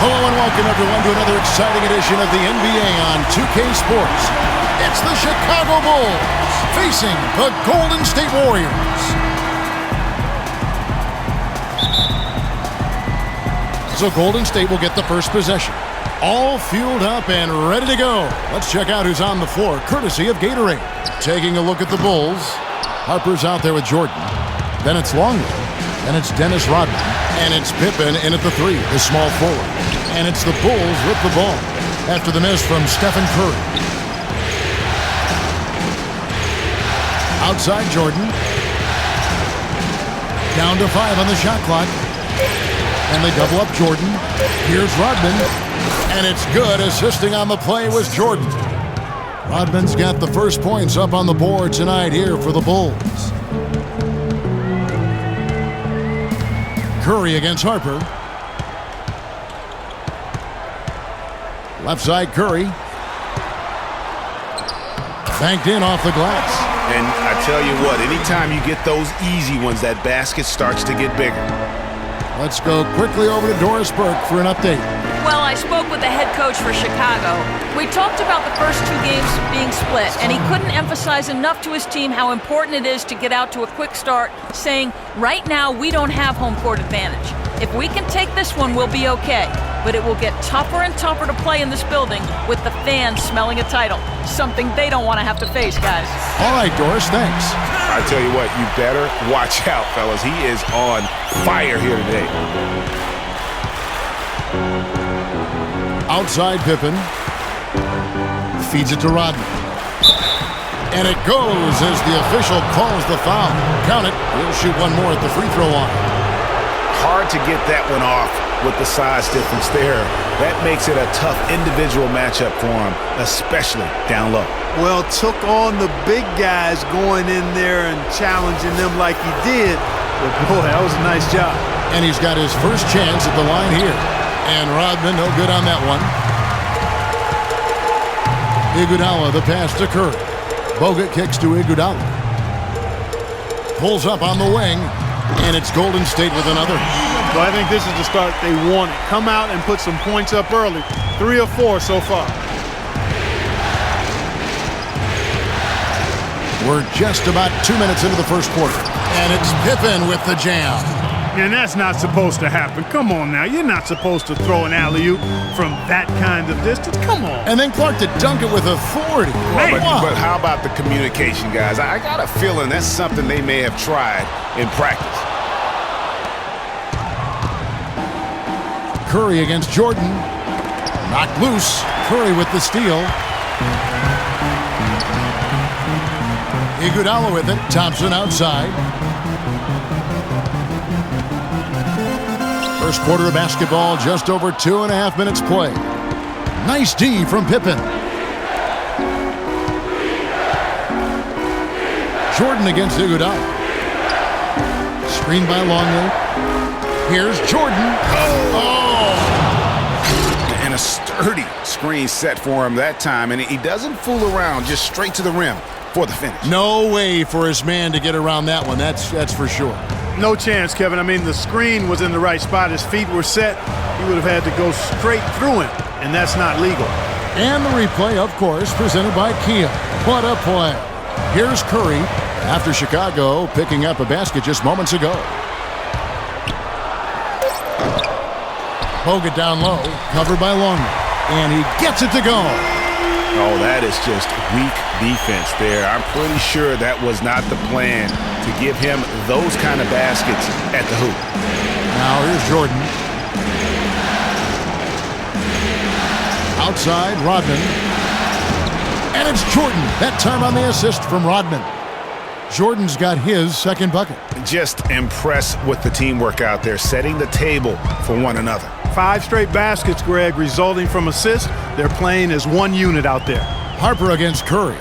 Hello and welcome everyone to another exciting edition of the NBA on 2K Sports. It's the Chicago Bulls facing the Golden State Warriors. So Golden State will get the first possession. All fueled up and ready to go. Let's check out who's on the floor, courtesy of Gatorade. Taking a look at the Bulls. Harper's out there with Jordan. Then it's Longley. Then it's Dennis Rodman. And it's Pippen in at the three, the small forward. And it's the Bulls with the ball after the miss from Steph Curry. Outside Jordan. Down to 5 on the shot clock. And they double up Jordan. Here's Rodman. And it's good. Assisting on the play was Jordan. Rodman's got the first points up on the board tonight here for the Bulls. Curry against Harper. Left side Curry. Banked in off the glass. And I tell you what, anytime you get those easy ones, that basket starts to get bigger. Let's go quickly over to Doris Burke for an update. Well, I spoke with the head coach for Chicago. We talked about the first two games being split, and he couldn't emphasize enough to his team how important it is to get out to a quick start, saying, right now we don't have home court advantage. If we can take this one, we'll be okay. But it will get tougher and tougher to play in this building with the fans smelling a title, something they don't want to have to face, guys. All right, Doris, thanks. I tell you what, you better watch out, fellas. He is on fire here today. Outside Pippen. Feeds it to Rodman. And it goes as the official calls the foul. Count it. He'll shoot one more at the free throw line. Hard to get that one off with the size difference there. That makes it a tough individual matchup for him, especially down low. Well, took on the big guys going in there and challenging them like he did. But boy, that was a nice job. And he's got his first chance at the line here. And Rodman, no good on that one. Iguodala, the pass to Curry. Bogut kicks to Iguodala. Pulls up on the wing. And it's Golden State with another. Well, I think this is the start they wanted. Come out and put some points up early. 3 or 4 so far. We're just about 2 minutes into the first quarter. And it's Pippen with the jam. And that's not supposed to happen. Come on now. You're not supposed to throw an alley-oop from that kind of distance. Come on. And then Clark to dunk it with authority. But how about the communication, guys? I got a feeling that's something they may have tried in practice. Curry against Jordan. Knocked loose. Curry with the steal. Iguodala with it. Thompson outside. First quarter of basketball, just over 2.5 minutes play. Nice D from Pippen. Jordan against Iguodala. Screen by Longley. Here's Jordan. Oh! And a sturdy screen set for him that time, and he doesn't fool around, just straight to the rim for the finish. No way for his man to get around that one, that's for sure. No chance, Kevin. I mean, the screen was in the right spot. His feet were set. He would have had to go straight through him, and that's not legal. And the replay, of course, presented by Kia. What a play. Here's Curry after Chicago picking up a basket just moments ago. Bogut down low, covered by Longley. And he gets it to go. Oh, that is just weak defense there. I'm pretty sure that was not the plan to give him those kind of baskets at the hoop. Now here's Jordan. Outside, Rodman. And it's Jordan, that time on the assist from Rodman. Jordan's got his second bucket. Just impressed with the teamwork out there, setting the table for one another. 5 straight baskets, Greg, resulting from assists. They're playing as one unit out there. Harper against Curry.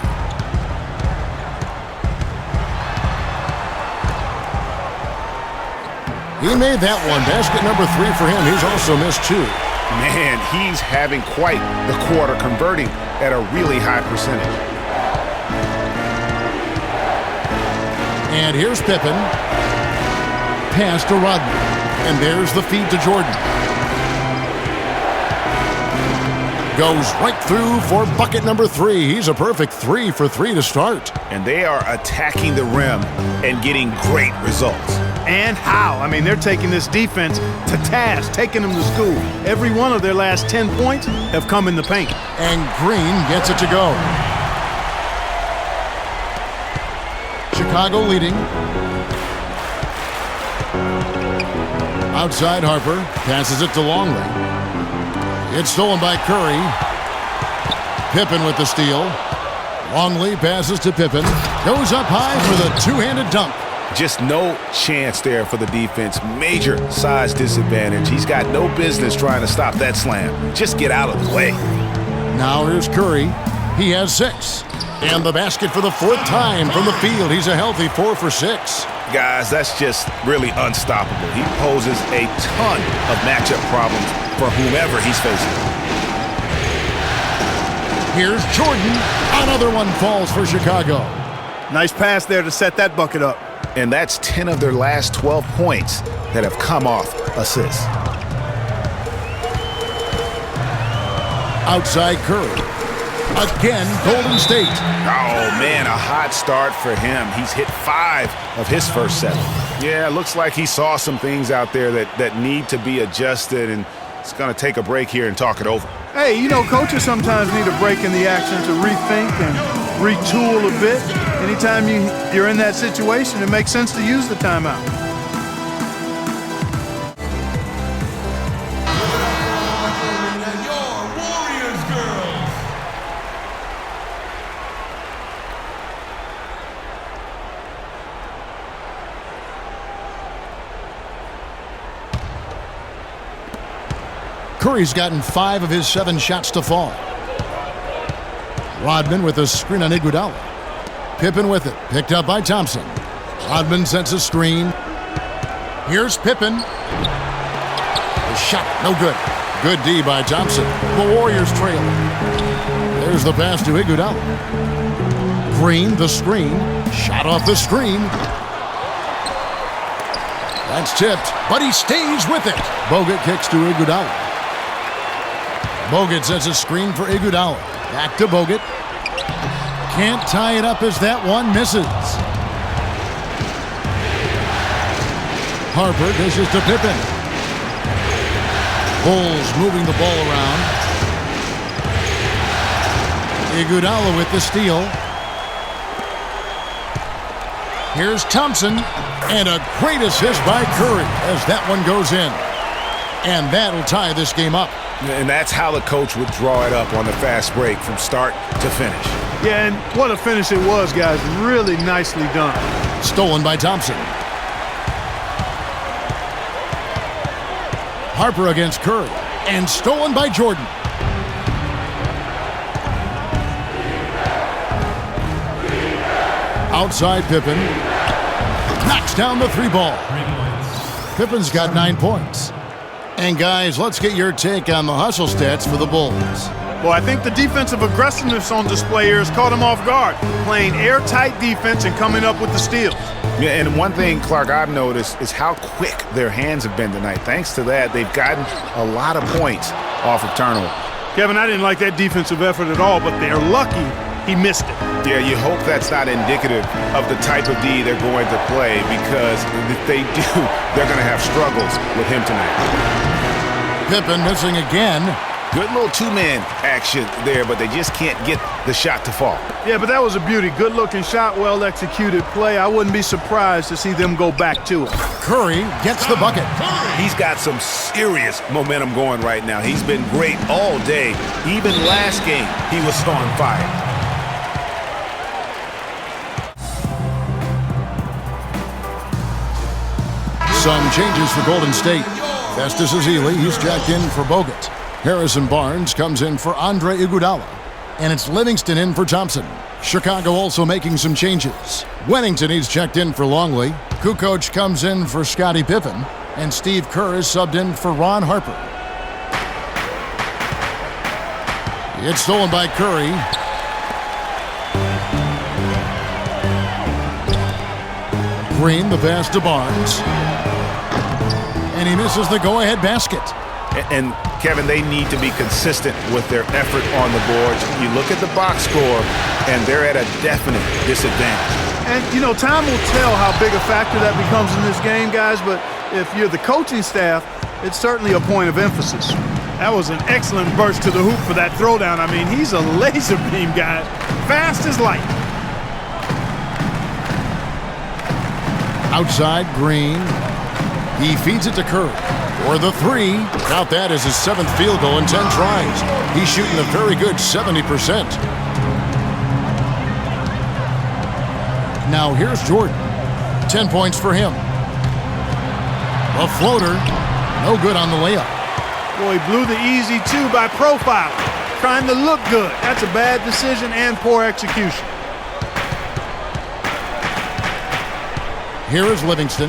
He made that one. Basket number 3 for him. He's also missed 2. Man, he's having quite the quarter, converting at a really high percentage. And here's Pippen. Pass to Rodman. And there's the feed to Jordan. goes right through for bucket number 3. He's a perfect 3 for 3 to start. And they are attacking the rim and getting great results. And how? I mean, they're taking this defense to task, taking them to school. Every one of their last 10 points have come in the paint. And Green gets it to go. Chicago leading. Outside Harper, passes it to Longley. It's stolen by Curry. Pippen with the steal. Longley passes to Pippen. Goes up high for the two-handed dunk. Just no chance there for the defense. Major size disadvantage. He's got no business trying to stop that slam. Just get out of the way. Now here's Curry. He has 6. And the basket for the 4th time from the field. He's a healthy 4 for 6. Guys, that's just really unstoppable. He poses a ton of matchup problems for whomever he's facing. Here's Jordan. Another one falls for Chicago. Nice pass there to set that bucket up. And that's 10 of their last 12 points that have come off assists. Outside Curry. Again, Golden State. Oh, man, a hot start for him. He's hit 5 of his first 7. Yeah, it looks like he saw some things out there that need to be adjusted, and it's going to take a break here and talk it over. Hey, you know, coaches sometimes need a break in the action to rethink and retool a bit. Anytime you're in that situation, it makes sense to use the timeout. Curry's gotten 5 of his 7 shots to fall. Rodman with a screen on Iguodala. Pippen with it, picked up by Thompson. Rodman sends a screen. Here's Pippen. The shot, no good. Good D by Thompson. The Warriors trail. There's the pass to Iguodala. Green, the screen. Shot off the screen. That's tipped, but he stays with it. Bogut kicks to Iguodala. Bogut sets a screen for Iguodala. Back to Bogut. Can't tie it up as that one misses. Harper dishes to Pippen. Bulls moving the ball around. Iguodala with the steal. Here's Thompson. And a great assist by Curry as that one goes in. And that'll tie this game up. And that's how the coach would draw it up on the fast break from start to finish. Yeah, and what a finish it was, guys. Really nicely done. Stolen by Thompson. Harper against Curry. And stolen by Jordan. Outside Pippen. Knocks down the 3 ball. Pippen's got 9 points. And guys, let's get your take on the hustle stats for the Bulls. Well, I think the defensive aggressiveness on display here has caught them off guard, playing airtight defense and coming up with the steals. Yeah, and one thing, Clark, I've noticed is how quick their hands have been tonight. Thanks to that, they've gotten a lot of points off of turnover. Kevin, I didn't like that defensive effort at all, but they're lucky he missed it. Yeah, you hope that's not indicative of the type of D they're going to play, because if they do, they're going to have struggles with him tonight. Pippen missing again. Good little 2-man action there, but they just can't get the shot to fall. Yeah, but that was a beauty. Good-looking shot, well-executed play. I wouldn't be surprised to see them go back to it. Curry gets the bucket. He's got some serious momentum going right now. He's been great all day. Even last game, he was on fire. Some changes for Golden State. Festus Ezeli, he's jacked in for Bogut. Harrison Barnes comes in for Andre Iguodala. And it's Livingston in for Thompson. Chicago also making some changes. Wennington, he's checked in for Longley. Kukoc comes in for Scottie Pippen. And Steve Kerr is subbed in for Ron Harper. It's stolen by Curry. Green, the pass to Barnes. And he misses the go-ahead basket. And Kevin, they need to be consistent with their effort on the boards. You look at the box score, and they're at a definite disadvantage. And, you know, time will tell how big a factor that becomes in this game, guys, but if you're the coaching staff, it's certainly a point of emphasis. That was an excellent burst to the hoop for that throwdown. I mean, he's a laser beam, guys. Fast as light. Outside, Green. He feeds it to Curry. For the three. Count that as his 7th field goal in 10 tries. He's shooting a very good 70%. Now here's Jordan. 10 points for him. A floater. No good on the layup. Boy, he blew the easy two by profile. Trying to look good. That's a bad decision and poor execution. Here is Livingston.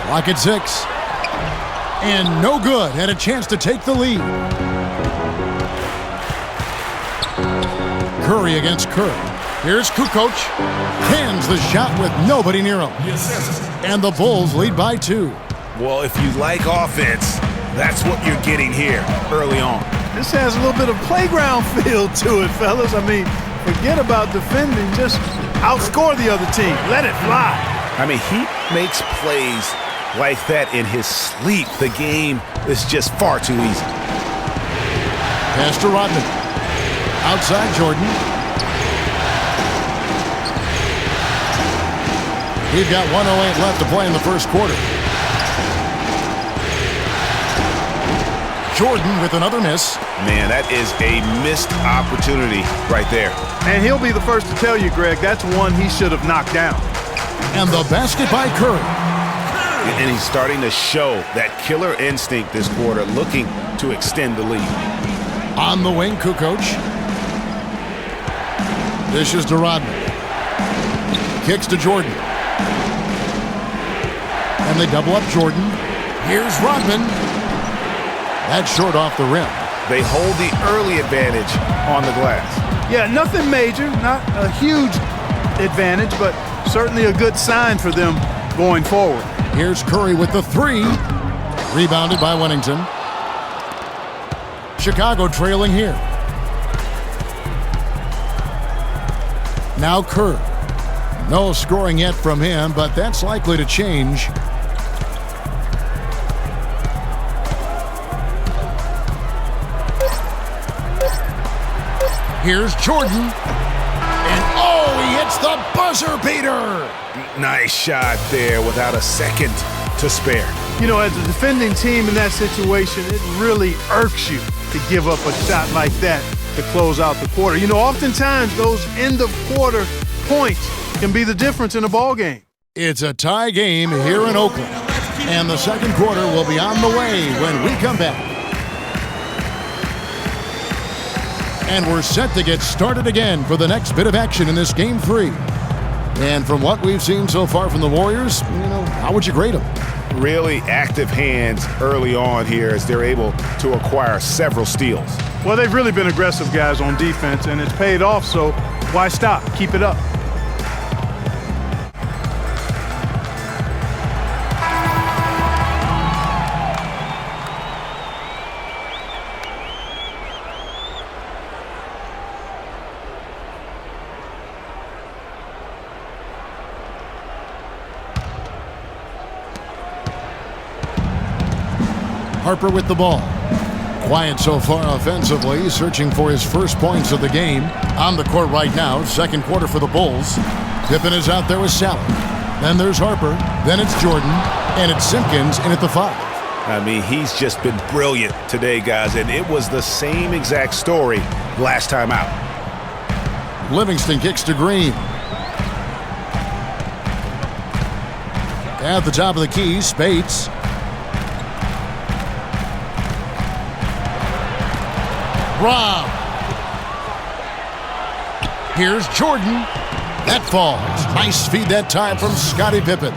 Clock at 6. And no good. Had a chance to take the lead. Curry against Curry. Here's Kukoc. Hands the shot with nobody near him. And the Bulls lead by 2. Well, if you like offense, that's what you're getting here early on. This has a little bit of playground feel to it, fellas. I mean, forget about defending. Just outscore the other team. Let it fly. I mean, he makes plays like that in his sleep. The game is just far too easy. Pass to Rodman. Outside Jordan. We've got 1:08 left to play in the first quarter. Jordan with another miss. Man, that is a missed opportunity right there. And he'll be the first to tell you, Greg, that's one he should have knocked down. And the basket by Curry. And he's starting to show that killer instinct this quarter, looking to extend the lead. On the wing, Kukoc. Dishes to Rodman. Kicks to Jordan. And they double up Jordan. Here's Rodman. That's short off the rim. They hold the early advantage on the glass. Yeah, nothing major, not a huge advantage, but certainly a good sign for them going forward. Here's Curry with the 3. Rebounded by Wennington. Chicago trailing here. Now Curry. No scoring yet from him, but that's likely to change. Here's Jordan. And oh, he hits the buzzer beater. Nice shot there without a second to spare. You know, as a defending team in that situation, it really irks you to give up a shot like that to close out the quarter. You know, oftentimes those end-of-quarter points can be the difference in a ball game. It's a tie game here in Oakland. And the second quarter will be on the way when we come back. And we're set to get started again for the next bit of action in this Game 3. And from what we've seen so far from the Warriors, how would you grade them? Really active hands early on here as they're able to acquire several steals. Well, they've really been aggressive guys on defense, and it's paid off, so why stop? Keep it up. Harper with the ball. Quiet so far offensively, searching for his first points of the game. On the court right now, second quarter for the Bulls. Pippen is out there with Sally. Then there's Harper. Then it's Jordan. And it's Simpkins in at the 5. I mean, he's just been brilliant today, guys, and it was the same exact story last time out. Livingston kicks to Green. At the top of the key, Spates. Rob. Here's Jordan. That falls. Nice feed that time from Scottie Pippen.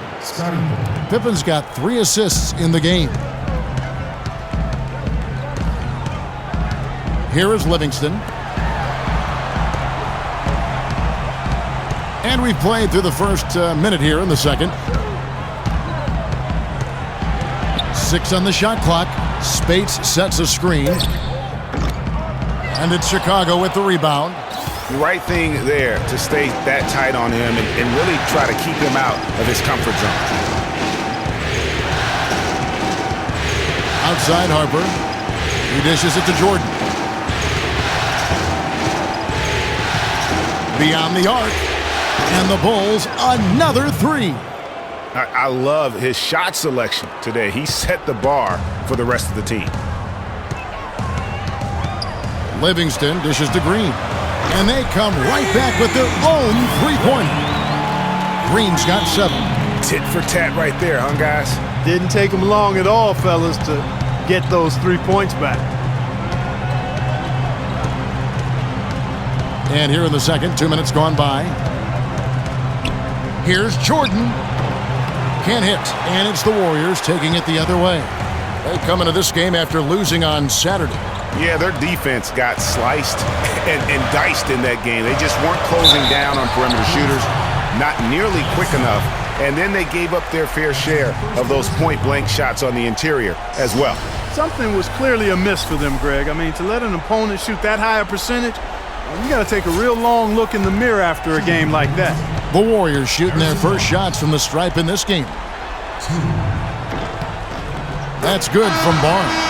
Pippen's got 3 assists in the game. Here is Livingston. And we've played through the first minute here in the second. 6 on the shot clock. Spates sets a screen. And it's Chicago with the rebound. The right thing there to stay that tight on him and really try to keep him out of his comfort zone. Outside Harper. He dishes it to Jordan. Beyond the arc. And the Bulls, another 3. I love his shot selection today. He set the bar for the rest of the team. Livingston dishes to Green. And they come right back with their own three-pointer. Green's got 7. Tit for tat right there, huh, guys? Didn't take him long at all, fellas, to get those 3 points back. And here in the second, 2 minutes gone by. Here's Jordan. Can't hit. And it's the Warriors taking it the other way. They come into this game after losing on Saturday. Yeah, their defense got sliced and diced in that game. They just weren't closing down on perimeter shooters, not nearly quick enough, and then they gave up their fair share of those point-blank shots on the interior as well. Something was clearly amiss for them, Greg. I mean, to let an opponent shoot that high a percentage, you got to take a real long look in the mirror after a game like that. The Warriors shooting their first shots from the stripe in this game. That's good from Barnes.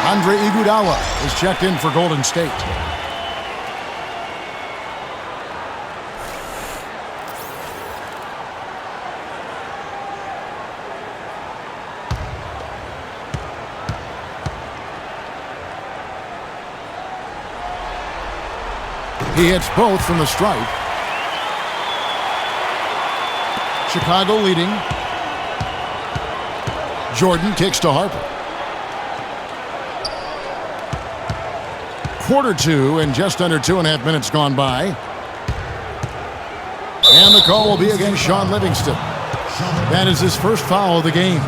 Andre Iguodala is checked in for Golden State. He hits both from the stripe. Chicago leading. Jordan kicks to Harper. Quarter 2 and just under 2.5 minutes gone by. And the call will be against Sean Livingston. That is his first foul of the game.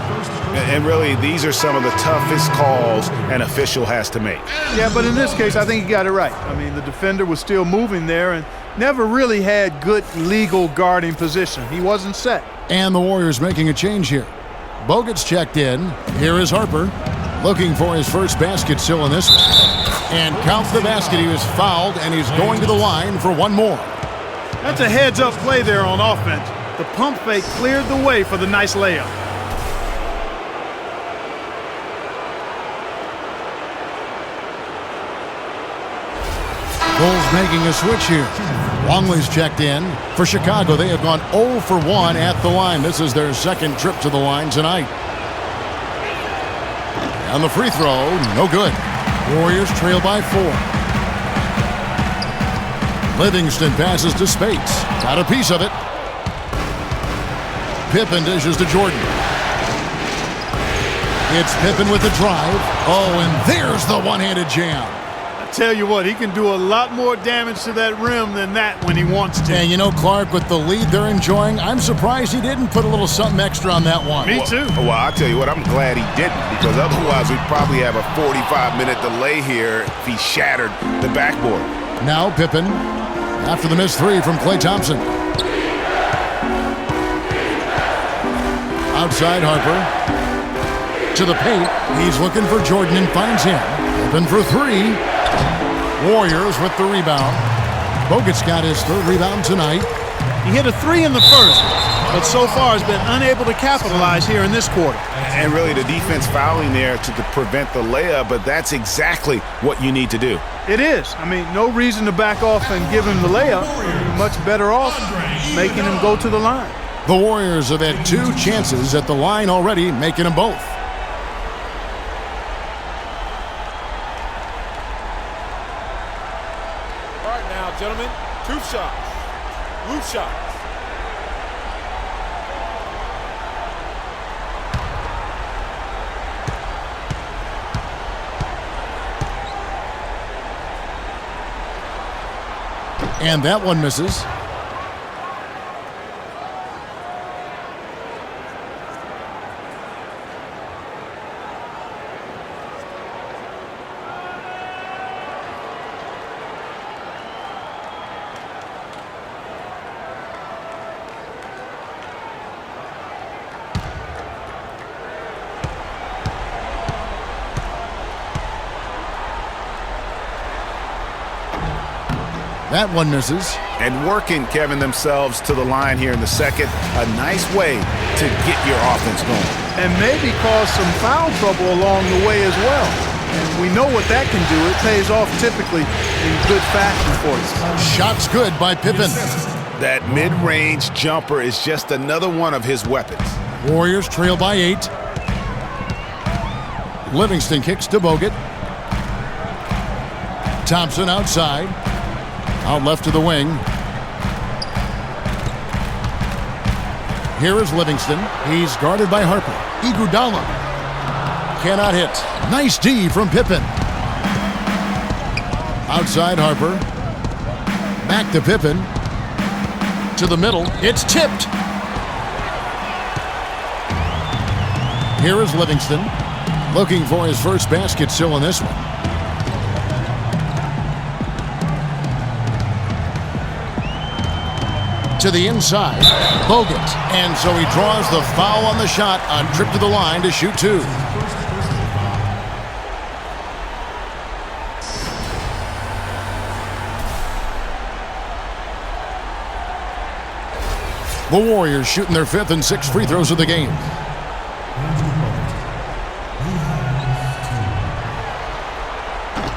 And really, these are some of the toughest calls an official has to make. Yeah, but in this case, I think he got it right. I mean, the defender was still moving there and never really had good legal guarding position. He wasn't set. And the Warriors making a change here. Bogut's checked in. Here is Harper, looking for his first basket still in this one. And counts the basket. He was fouled, and he's going to the line for one more. That's a heads-up play there on offense. The pump fake cleared the way for the nice layup. Bulls making a switch here. Longley's checked in. For Chicago, they have gone 0 for 1 at the line. This is their second trip to the line tonight. And the free throw, no good. Warriors trail by 4. Livingston passes to Spates. Got a piece of it. Pippen dishes to Jordan. It's Pippen with the drive. Oh, and there's the one-handed jam. Tell you what, he can do a lot more damage to that rim than that when he wants to. And you know, Clark, with the lead they're enjoying, I'm surprised he didn't put a little something extra on that one. Me too. Well, I'll tell you what, I'm glad he didn't, because otherwise we'd probably have a 45-minute delay here if he shattered the backboard. Now Pippen, after the missed 3 from Klay Thompson. Outside Harper. To the paint. He's looking for Jordan and finds him. Pippen for 3. Warriors with the rebound. Bogut's got his 3rd rebound tonight. He hit a 3 in the first, but so far has been unable to capitalize here in this quarter. And really the defense fouling there to prevent the layup, but that's exactly what you need to do. It is. I mean, no reason to back off and give him the layup. You're much better off making him go to the line. The Warriors have had 2 chances at the line already, making them both. Gentlemen, 2 shots. Loose shots. And that one misses. That one misses. And working, Kevin, themselves to the line here in the second. A nice way to get your offense going. And maybe cause some foul trouble along the way as well. And we know what that can do. It pays off typically in good fashion for you. Shot's good by Pippen. That mid-range jumper is just another one of his weapons. Warriors trail by 8. Livingston kicks to Bogut. Thompson outside. Out left to the wing. Here is Livingston. He's guarded by Harper. Iguodala cannot hit. Nice D from Pippen. Outside Harper. Back to Pippen. To the middle. It's tipped. Here is Livingston. Looking for his first basket still in this one. To the inside. Bogut. And so he draws the foul on the shot on trip to the line to shoot 2. The Warriors shooting their 5th and 6th free throws of the game.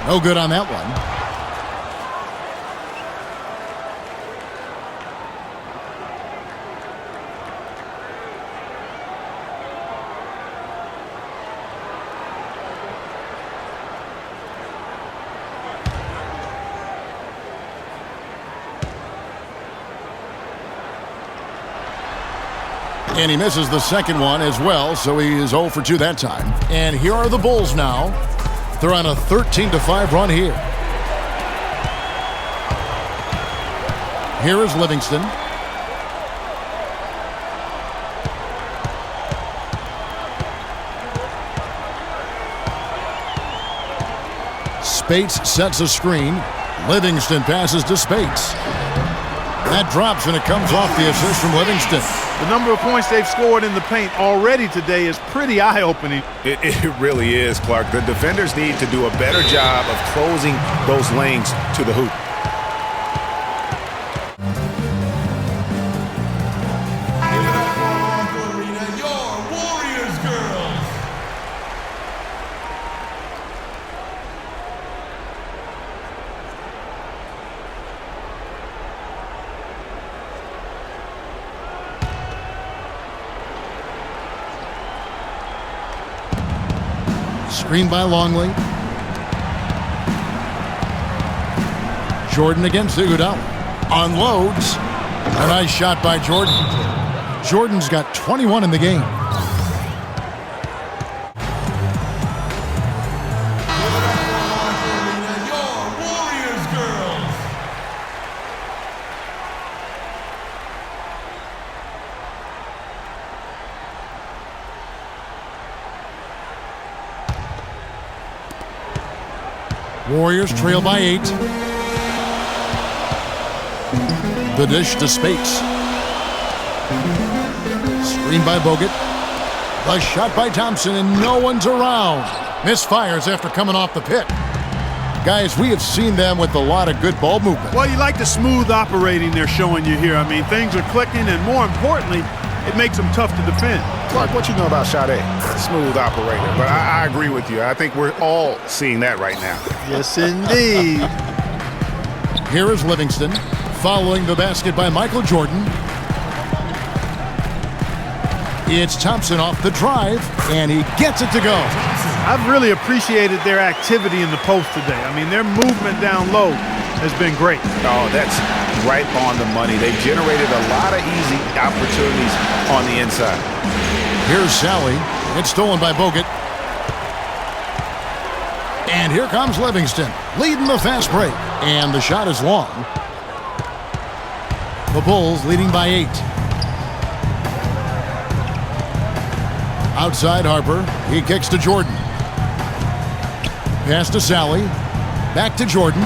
No good on that one. And he misses the second one as well, so he is 0 for 2 that time. And here are the Bulls now. They're on a 13-5 run here. Here is Livingston. Spates sets a screen. Livingston passes to Spates. That drops, and it comes off the assist from Livingston. The number of points they've scored in the paint already today is pretty eye-opening. It really is, Clark. The defenders need to do a better job of closing those lanes to the hoop. Screen by Longley. Jordan against Iguodala. Unloads. A nice shot by Jordan. Jordan's got 21 in the game. Warriors trail by 8. The dish to Spates. Screen by Bogut. The shot by Thompson, and no one's around. Misfires after coming off the pick. Guys, we have seen them with a lot of good ball movement. Well, you like the smooth operating they're showing you here. I mean, things are clicking, and more importantly, it makes them tough to defend. Clark, what you know about Sade? Smooth operator. But I agree with you. I think we're all seeing that right now. Yes, indeed. Here is Livingston, following the basket by Michael Jordan. It's Thompson off the drive, and he gets it to go. I've really appreciated their activity in the post today. I mean, their movement down low has been great. Oh, that's right on the money. They've generated a lot of easy opportunities on the inside. Here's Sally. It's stolen by Bogut. And here comes Livingston, leading the fast break. And the shot is long. The Bulls leading by 8. Outside Harper. He kicks to Jordan. Pass to Sally. Back to Jordan.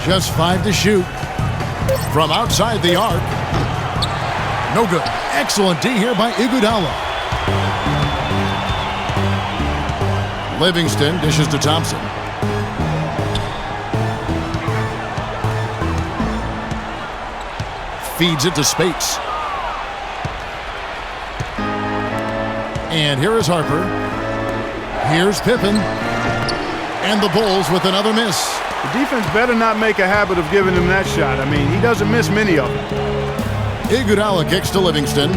Just 5 to shoot. From outside the arc. No good. Excellent D here by Iguodala. Livingston dishes to Thompson. feeds it to Spates. And here is Harper. Here's Pippen. And the Bulls with another miss. The defense better not make a habit of giving him that shot. I mean, he doesn't miss many of them. Iguodala kicks to Livingston.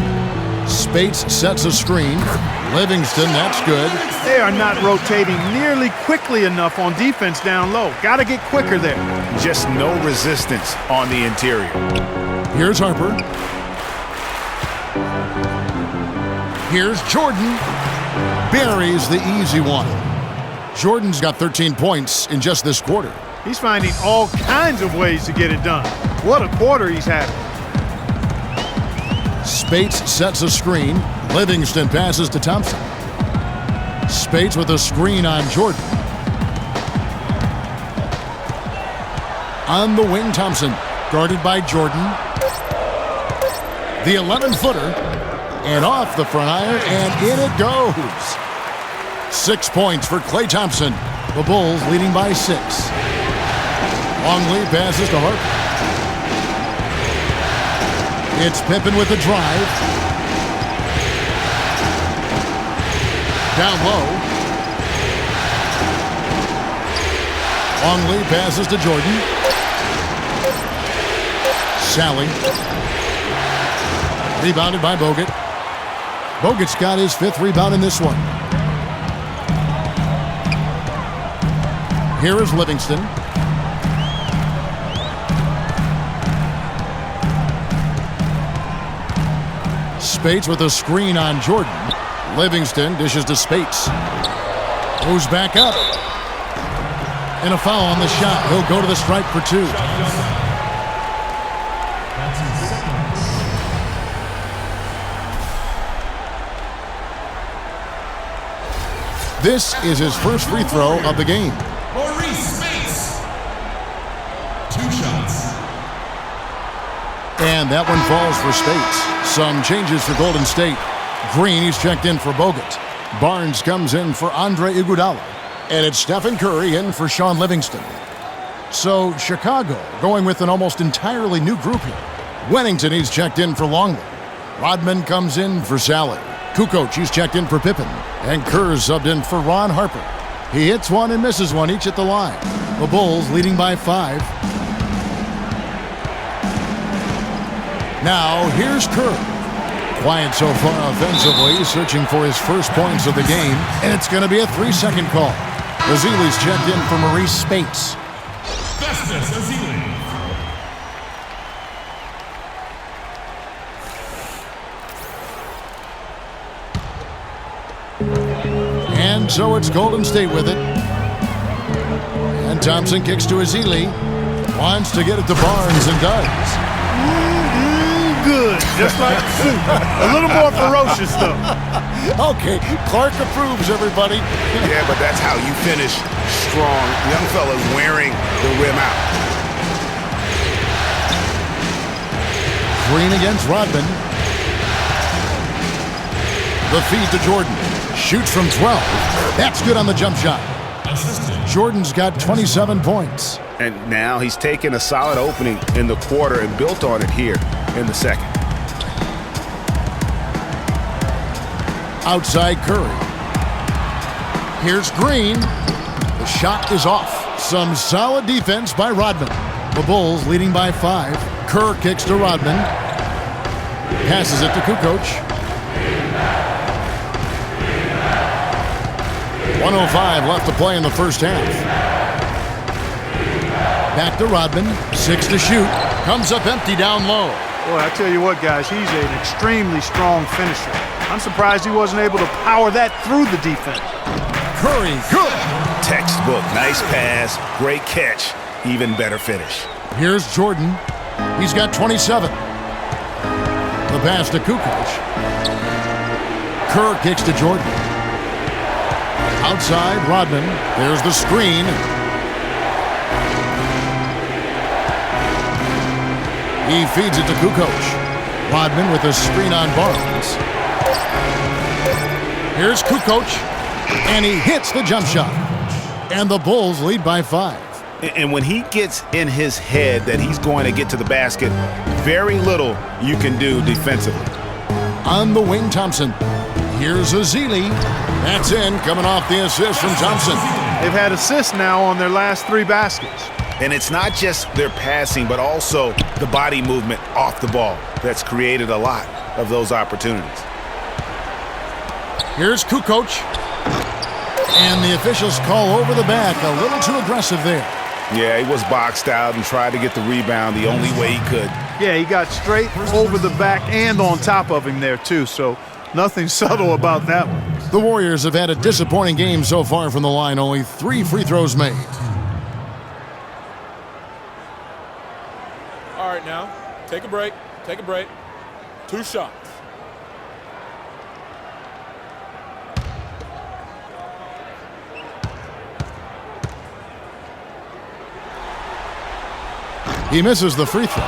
Spates sets a screen. Livingston, that's good. They are not rotating nearly quickly enough on defense down low. Got to get quicker there. Just no resistance on the interior. Here's Harper. Here's Jordan. Buries the easy one. Jordan's got 13 points in just this quarter. He's finding all kinds of ways to get it done. What a quarter he's had. Spates sets a screen. Livingston passes to Thompson. Spates with a screen on Jordan. On the wing, Thompson, guarded by Jordan. The 11-footer, and off the front iron, and in it goes. 6 points for Klay Thompson. The Bulls leading by 6. Longley passes to Harper. It's Pippen with the drive. Down low. Longley passes to Jordan. Sally. Rebounded by Bogut. Bogut's got his 5th rebound in this one. Here is Livingston. Spates with a screen on Jordan. Livingston dishes to Spates. Goes back up. And a foul on the shot. He'll go to the stripe for 2. This is his first free throw of the game. Spates. 2 shots. And that one falls for Spates. Some changes for Golden State. Green, he's checked in for Bogut. Barnes comes in for Andre Iguodala. And it's Stephen Curry in for Sean Livingston. So Chicago going with an almost entirely new group here. Wennington, he's checked in for Longley. Rodman comes in for Sally. Kukoc, he's checked in for Pippen. And Kerr's subbed in for Ron Harper. He hits one and misses one each at the line. The Bulls leading by 5. Now, here's Curry. Quiet so far offensively, searching for his first points of the game, and it's going to be a 3-second call. Ezeli's checked in for Maurice Spates. Festus Ezeli. And so it's Golden State with it. And Thompson kicks to Ezeli. Wants to get it to Barnes and does. Good, just like soup. A little more ferocious, though. Okay, Clark approves, everybody. Yeah, but that's how you finish strong. Young fella's wearing the rim out. Green against Rodman. The feed to Jordan. Shoots from 12. That's good on the jump shot. Jordan's got 27 points. And now he's taken a solid opening in the quarter and built on it here in the second. Outside Curry. Here's Green. The shot is off. Some solid defense by Rodman. The Bulls leading by 5. Kerr kicks to Rodman. Passes it to Kukoc. 1:05 left to play in the first half. Back to Rodman. 6 to shoot. Comes up empty down low. Boy, I tell you what, guys, he's an extremely strong finisher. I'm surprised he wasn't able to power that through the defense. Curry, good. Textbook, nice pass, great catch, even better finish. Here's Jordan. He's got 27. The pass to Kukoc. Kerr kicks to Jordan. Outside, Rodman. There's the screen. He feeds it to Kukoc. Rodman with a screen on Barnes. Here's Kukoc. And he hits the jump shot. And the Bulls lead by 5. And when he gets in his head that he's going to get to the basket, very little you can do defensively. On the wing, Thompson. Here's Azili. That's in, coming off the assist from Thompson. They've had assists now on their last 3 baskets. And it's not just their passing, but also the body movement off the ball that's created a lot of those opportunities. Here's Kukoc. And the officials call over the back. A little too aggressive there. Yeah, he was boxed out and tried to get the rebound the only way he could. Yeah, he got straight over the back and on top of him there, too. So nothing subtle about that one. The Warriors have had a disappointing game so far from the line. Only 3 free throws made. All right, now, take a break. Take a break. 2 shots. He misses the free throw.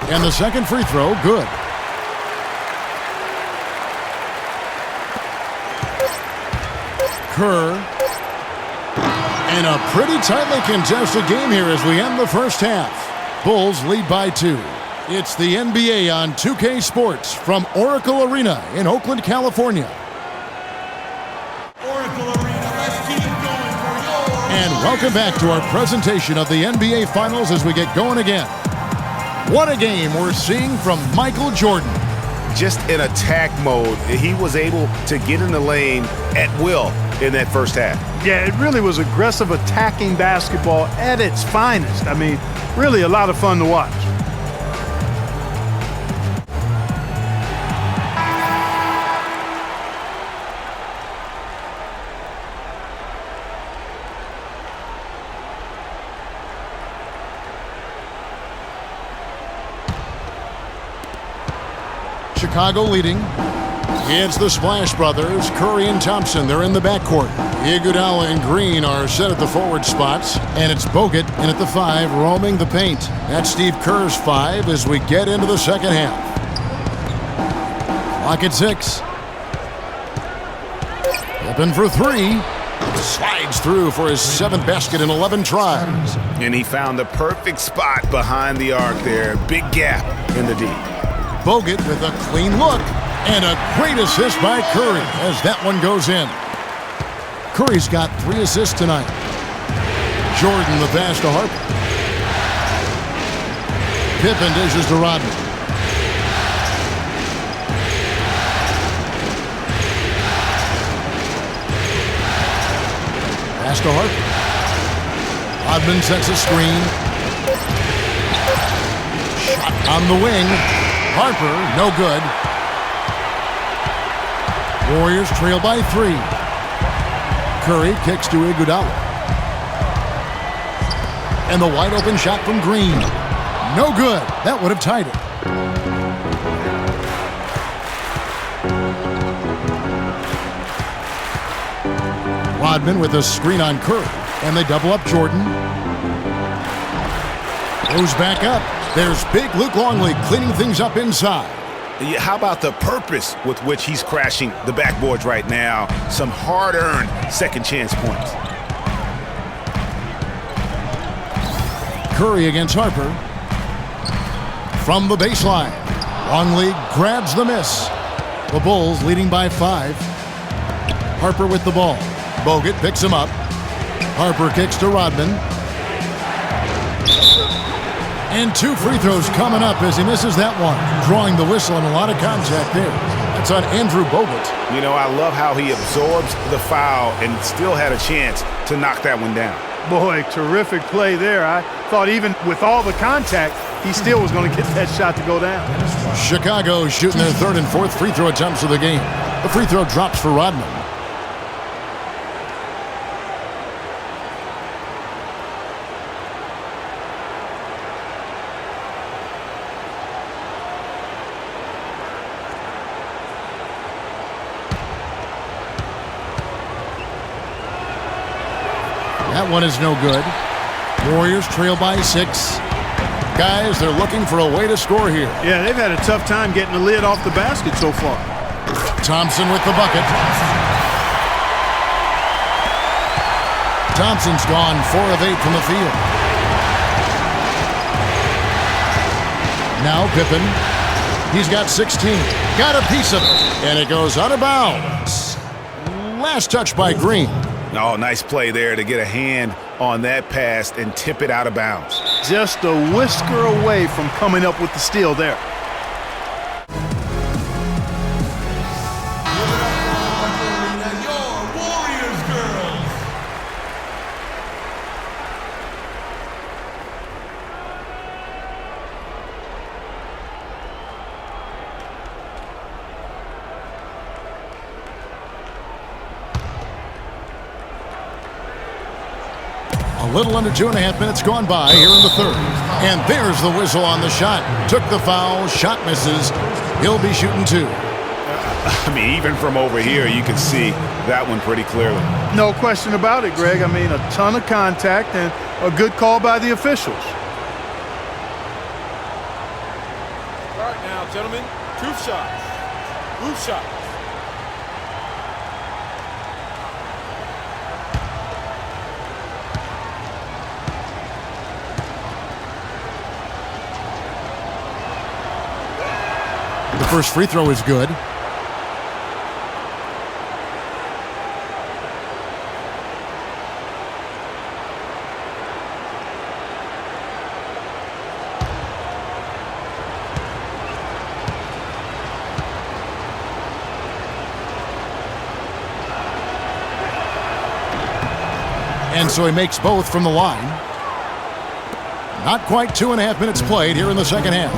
And the second free throw, good. Kerr. And a pretty tightly contested game here as we end the first half. Bulls lead by 2. It's the NBA on 2K Sports from Oracle Arena in Oakland, California. Oracle Arena, let's keep it going for your... And welcome back to our presentation of the NBA Finals as we get going again. What a game we're seeing from Michael Jordan. Just in attack mode, he was able to get in the lane at will in that first half. Yeah, it really was aggressive attacking basketball at its finest. I mean, really a lot of fun to watch. Chicago leading. It's the Splash Brothers, Curry and Thompson. They're in the backcourt. Iguodala and Green are set at the forward spots. And it's Bogut in at the 5, roaming the paint. That's Steve Kerr's 5 as we get into the second half. Clock at 6. Open for 3. Slides through for his 7th basket in 11 tries. And he found the perfect spot behind the arc there. Big gap in the D. Bogut with a clean look and a great assist by Curry as that one goes in. Curry's got 3 assists tonight. Jordan the pass to Harper. Pippen dishes to Rodman. Pass to Harper. Rodman sets a screen. Shot on the wing. Harper, no good. Warriors trail by 3. Curry kicks to Iguodala. And the wide open shot from Green. No good. That would have tied it. Rodman with a screen on Curry. And they double up Jordan. Goes back up. There's big Luke Longley cleaning things up inside. How about the purpose with which he's crashing the backboards right now? Some hard-earned second chance points. Curry against Harper. From the baseline. Longley grabs the miss. The Bulls leading by 5. Harper with the ball. Bogut picks him up. Harper kicks to Rodman. And 2 free throws coming up as he misses that one. Drawing the whistle and a lot of contact there. That's on Andrew Bogut. You know, I love how he absorbs the foul and still had a chance to knock that one down. Boy, terrific play there. I thought even with all the contact, he still was going to get that shot to go down. Chicago shooting their 3rd and 4th free throw attempts of the game. The free throw drops for Rodman. That one is no good. Warriors trail by 6. Guys, they're looking for a way to score here. Yeah, they've had a tough time getting the lid off the basket so far. Thompson with the bucket. Thompson's gone 4 of 8 from the field. Now Pippen. He's got 16. Got a piece of it. And it goes out of bounds. Last touch by Green. Oh, nice play there to get a hand on that pass and tip it out of bounds. Just a whisker away from coming up with the steal there. Your Warriors girls. A little under 2.5 minutes gone by here in the third. And there's the whistle on the shot. Took the foul. Shot misses. He'll be shooting 2. I mean, even from over here, you can see that one pretty clearly. No question about it, Greg. I mean, a ton of contact and a good call by the officials. All right now, gentlemen, 2 shots. 2 shots. The first free throw is good. And so he makes both from the line. Not quite 2.5 minutes played here in the second half.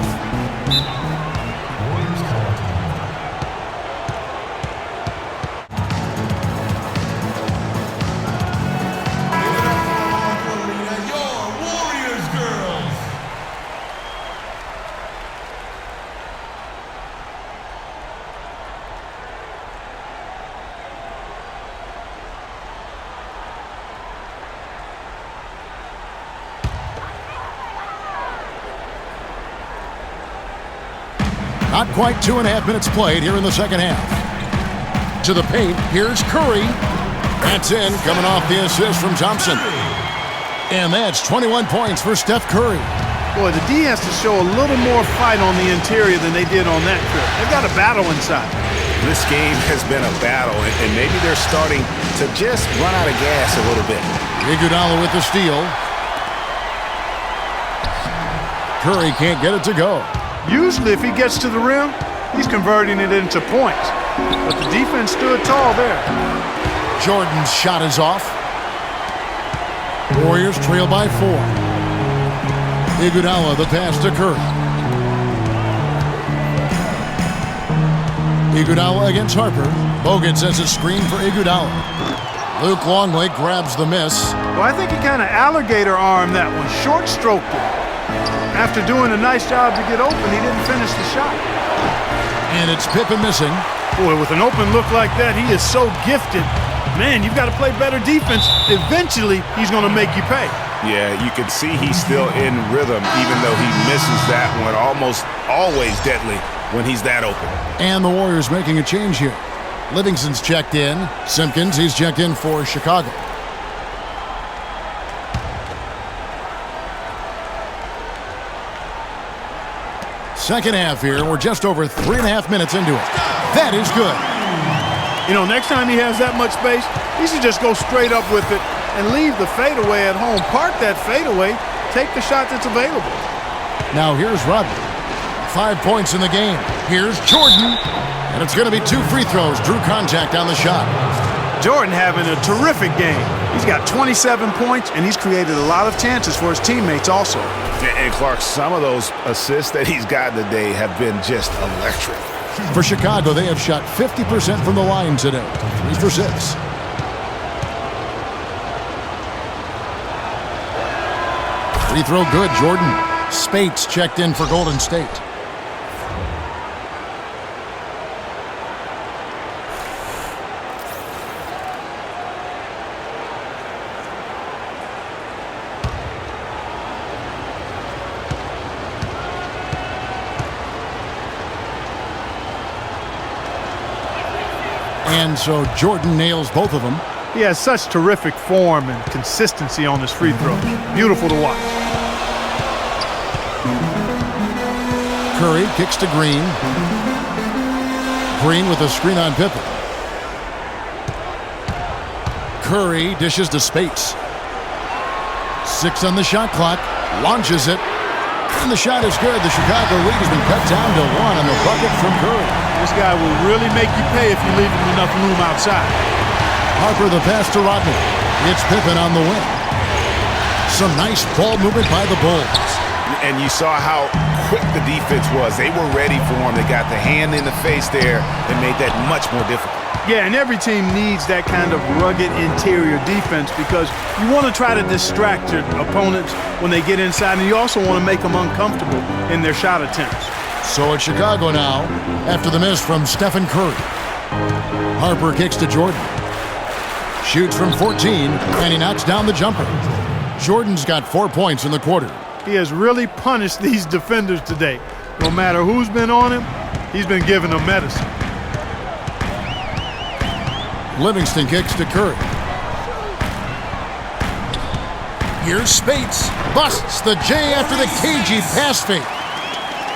Your Warriors girls. Not quite 2.5 minutes played here in the second half. To the paint, here's Curry. That's in, coming off the assist from Thompson. And that's 21 points for Steph Curry. Boy, the D has to show a little more fight on the interior than they did on that trip. They've got a battle inside. This game has been a battle, and maybe they're starting to just run out of gas a little bit. Iguodala with the steal. Curry can't get it to go. Usually, if he gets to the rim, he's converting it into points. But the defense stood tall there. Jordan's shot is off. Warriors trail by 4. Iguodala the pass to Curry. Iguodala against Harper. Bogut sends a screen for Iguodala. Luke Longley grabs the miss. Well, I think he kind of alligator armed that one, short stroked it. After doing a nice job to get open, he didn't finish the shot. And it's Pippen missing. Boy, with an open look like that, he is so gifted. Man, you've got to play better defense. Eventually, he's going to make you pay. Yeah, you can see he's still in rhythm, even though he misses that one. Almost always deadly when he's that open. And the Warriors making a change here. Livingston's checked in. Simpkins, he's checked in for Chicago. Second half here. We're just over 3.5 minutes into it. That is good. You know, next time he has that much space, he should just go straight up with it and leave the fadeaway at home. Park that fadeaway, take the shot that's available. Now here's Rodney. 5 points in the game. Here's Jordan. And it's going to be 2 free throws. Drew contact on the shot. Jordan having a terrific game. He's got 27 points, and he's created a lot of chances for his teammates also. And Clark, some of those assists that he's gotten today have been just electric. For Chicago, they have shot 50% from the line today. 3 for 6. Free throw good, Jordan. Spates checked in for Golden State. And so Jordan nails both of them. He has such terrific form and consistency on his free throws. Beautiful to watch. Curry kicks to Green. Green with a screen on Pippen. Curry dishes to Spates. 6 on the shot clock. Launches it. And the shot is good. The Chicago lead has been cut down to 1 on the bucket from Curry. This guy will really make you pay if you leave him enough room outside. Harper the pass to Rodman. It's Pippen on the wing. Some nice ball movement by the Bulls. And you saw how quick the defense was. They were ready for him. They got the hand in the face there and made that much more difficult. Yeah, and every team needs that kind of rugged interior defense because you want to try to distract your opponents when they get inside, and you also want to make them uncomfortable in their shot attempts. So it's Chicago now after the miss from Stephen Curry. Harper kicks to Jordan. Shoots from 14, and he knocks down the jumper. Jordan's got 4 points in the quarter. He has really punished these defenders today. No matter who's been on him, he's been giving them medicine. Livingston kicks to Curry. Here's Spates. Busts the J after the cagey pass fake.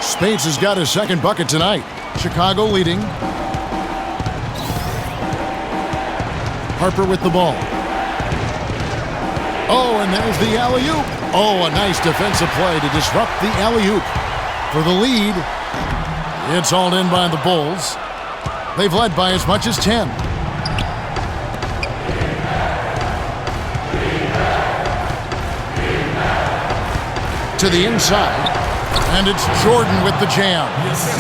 Spates has got his second bucket tonight. Chicago leading. Harper with the ball. Oh, and there's the alley-oop. Oh, a nice defensive play to disrupt the alley-oop. For the lead, it's hauled in by the Bulls. They've led by as much as 10. To the inside, and it's Jordan with the jam.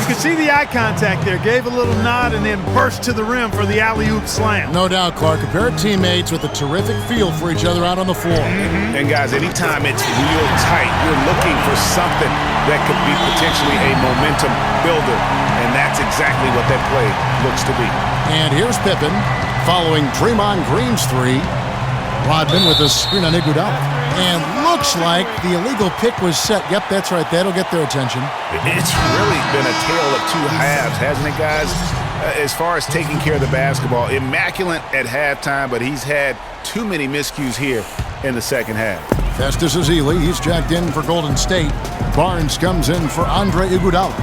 You can see the eye contact there. Gave a little nod and then burst to the rim for the alley-oop slam. No doubt, Clark. A pair of teammates with a terrific feel for each other out on the floor. And guys, anytime it's real tight, you're looking for something that could be potentially a momentum builder, and that's exactly what that play looks to be. And here's Pippen following Draymond Green's 3. Rodman with a screen on Iguodala. And looks like the illegal pick was set. Yep, that's right. That'll get their attention. It's really been a tale of two halves, hasn't it, guys? As far as taking care of the basketball, immaculate at halftime, but he's had too many miscues here in the second half. Festus Ezeli, he's jacked in for Golden State. Barnes comes in for Andre Iguodala.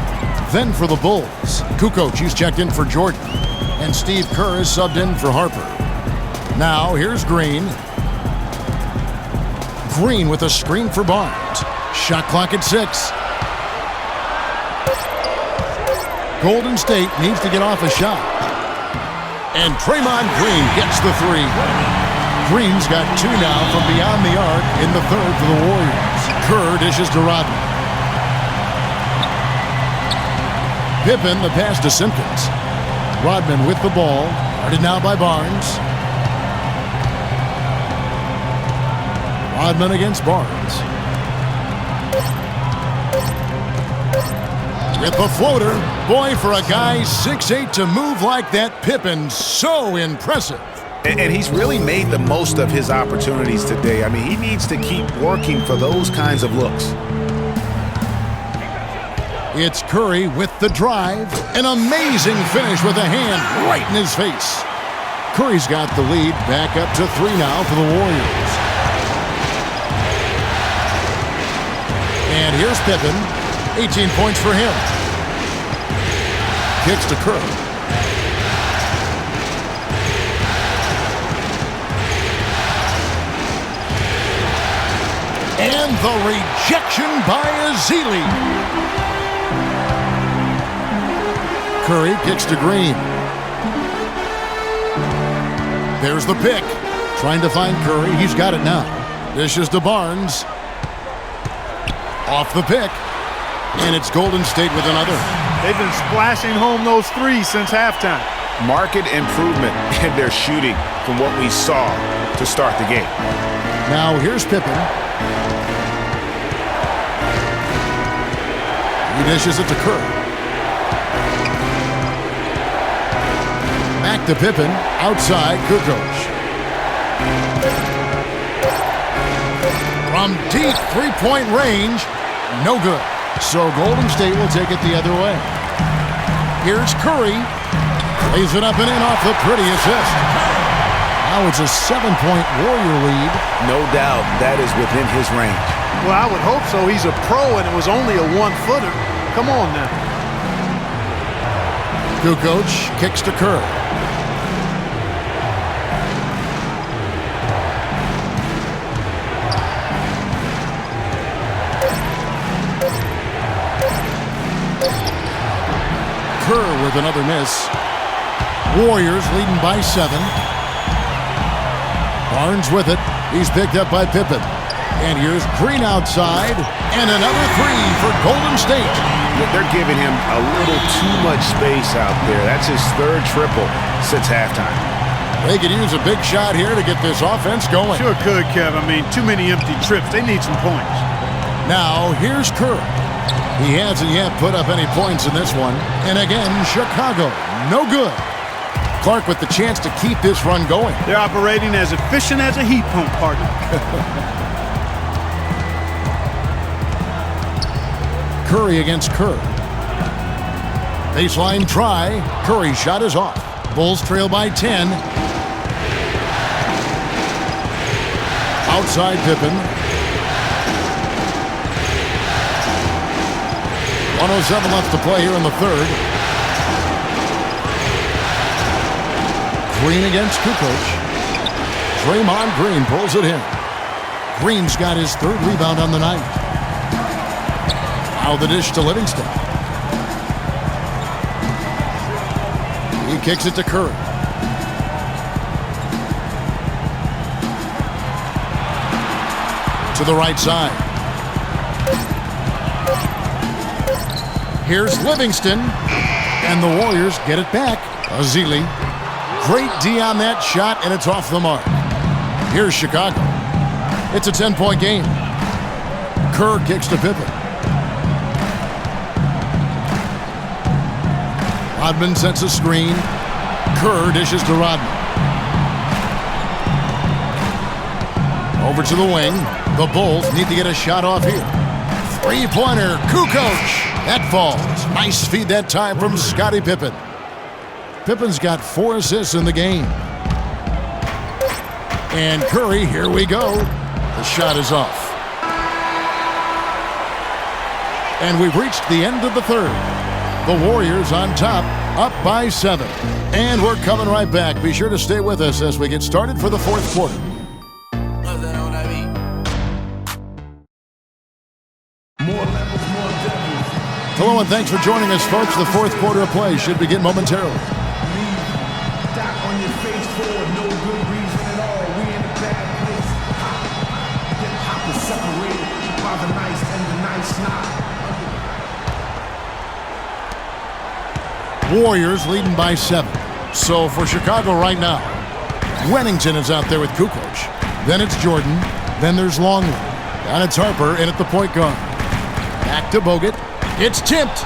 Then for the Bulls, Kukoc, he's checked in for Jordan. And Steve Kerr is subbed in for Harper. Now, here's Green. Green with a screen for Barnes. Shot clock at 6. Golden State needs to get off a shot. And Draymond Green gets the 3. Green's got 2 now from beyond the arc in the third for the Warriors. Kerr dishes to Rodman. Pippen the pass to Simpkins. Rodman with the ball. Guarded now by Barnes. Rodman against Barnes. With the floater. Boy, for a guy 6'8" to move like that, Pippen, so impressive. And he's really made the most of his opportunities today. I mean, he needs to keep working for those kinds of looks. It's Curry with the drive. An amazing finish with a hand right in his face. Curry's got the lead back up to 3 now for the Warriors. And here's Pippen. 18 points for him. Kicks to Curry. And the rejection by Ezeli. Curry kicks to Green. There's the pick. Trying to find Curry. He's got it now. Dishes to Barnes. Off the pick. And it's Golden State with another. They've been splashing home those 3s since halftime. Marked improvement in their shooting from what we saw to start the game. Now here's Pippen. He dishes it to Curry. Back to Pippen. Outside, Kukoc. From deep three-point range, no good. So Golden State will take it the other way. Here's Curry. Lays it up and in off the pretty assist. Now it's a 7-point Warrior lead. No doubt that is within his range. Well, I would hope so. He's a pro, and it was only a one-footer. Come on now. Kukoc kicks to Kerr. Kerr with another miss. Warriors leading by 7. Barnes with it. He's picked up by Pippen. And here's Green outside. And another 3 for Golden State. They're giving him a little too much space out there. That's his 3rd triple since halftime. They could use a big shot here to get this offense going. Sure could, Kev. I mean, too many empty trips. They need some points. Now, here's Kerr. He hasn't yet put up any points in this one. And again, Chicago, no good. Clark with the chance to keep this run going. They're operating as efficient as a heat pump, partner. Curry against Kerr. Baseline try. Curry's shot is off. Bulls trail by 10. Outside Pippen. 1:07 left to play here in the 3rd. Green against Kukoc. Draymond Green pulls it in. Green's got his 3rd rebound on the night. Now the dish to Livingston. He kicks it to Curry. To the right side. Here's Livingston. And the Warriors get it back. Azili. Great D on that shot, and it's off the mark. Here's Chicago. It's a 10-point game. Kerr kicks to Pippen. Rodman sets a screen. Kerr dishes to Rodman. Over to the wing. The Bulls need to get a shot off here. 3-pointer, Kukoc. That falls. Nice feed that time from Scottie Pippen. Pippen's got 4 assists in the game. And Curry, here we go. The shot is off. And we've reached the end of the 3rd. The Warriors on top, up by 7. And we're coming right back. Be sure to stay with us as we get started for the 4th quarter. Hello and thanks for joining us, folks. The 4th quarter of play should begin momentarily. Warriors leading by 7. So for Chicago right now, Wennington is out there with Kukoc. Then it's Jordan. Then there's Longley. And it's Harper in at the point guard. Back to Bogut. It's tipped.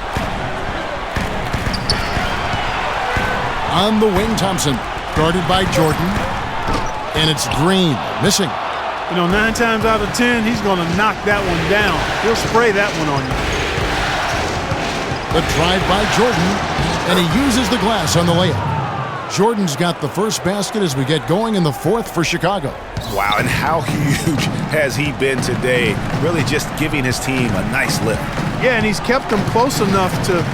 On the wing, Thompson. Guarded by Jordan. And it's Green. Missing. You know, 9 times out of 10, he's going to knock that one down. He'll spray that one on you. The drive by Jordan. And he uses the glass on the layup. Jordan's got the first basket as we get going in the 4th for Chicago. Wow, and how huge has he been today? Really just giving his team a nice lift. Yeah, and he's kept them close enough to